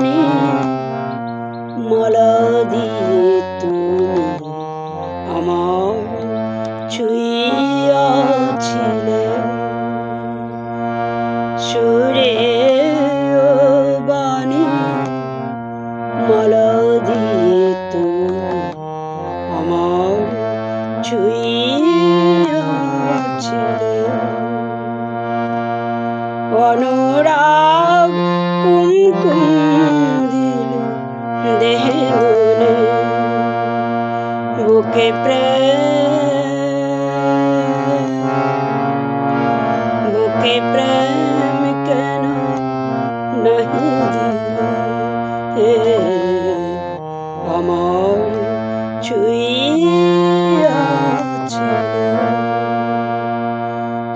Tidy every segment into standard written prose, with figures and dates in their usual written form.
বাণী মালা দিয়ে তুমি আমার ছুঁইয়াছিলে সুরে ও বাণী মালা দিয়ে তুমি আমার ছুঁইয়াছিলে অনুরাগ কুমকুম দিল দেহে মনে বুকে প্রেম কেন নাহি দিলে আমার ছুঁইয়াছিলে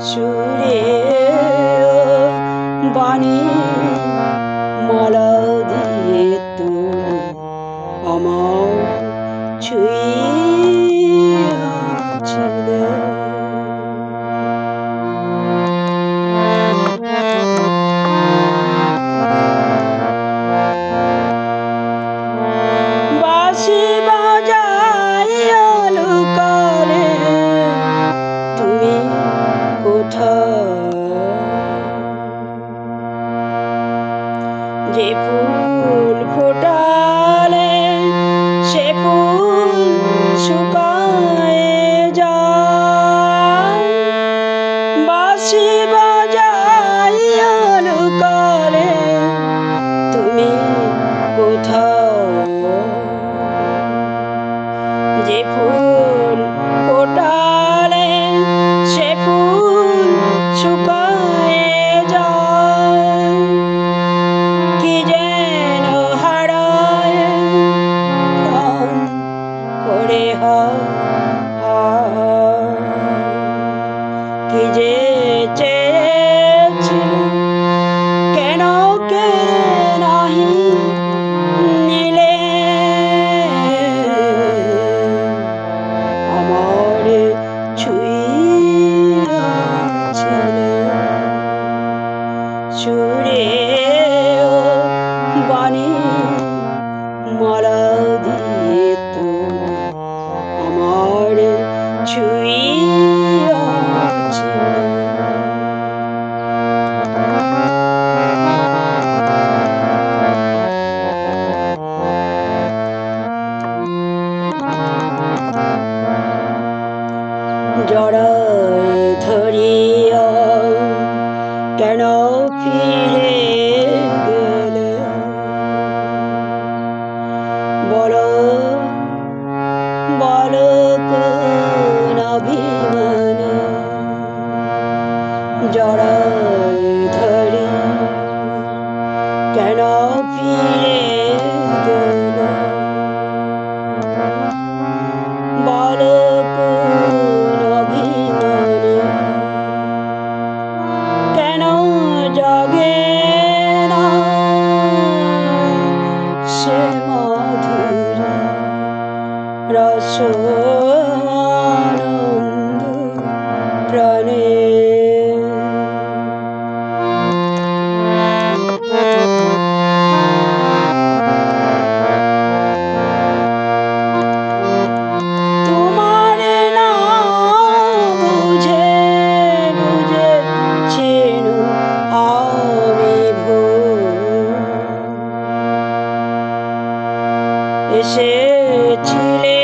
সুরে বাণী মালা দিয়ে তুমি আমার ছুঁইয়াছিলে বাঁশি বাজাইয়া লুকালে তুমি কোথায় যে ফুল ফোটালে সে ফুল শুকায়ে যায় বাঁশি বাজাইয়া লুকালে তুমি কোথায় যে ফুল ফোটালে সে ফুল শুকায়ে যায় কি যেন হারায় প্রাণ করে কি যে চেয়েছিল কেন কে নাহি নিলে আমার ছুঁইয়াছিলে সুরে ও বাণী মালা দিয়ে তুমি আমার ছুঁইয়াছিলে জড়ায় ধরিয়া কেন ফিরে গেলে বলো বলো কোন অভিমানে জড়ায় ধরি কেন ফিরে গেলে বলো কোন অভিমানে কেন জাগে না সে মধুর রস আনন্দ প্রাণে এসেছিলে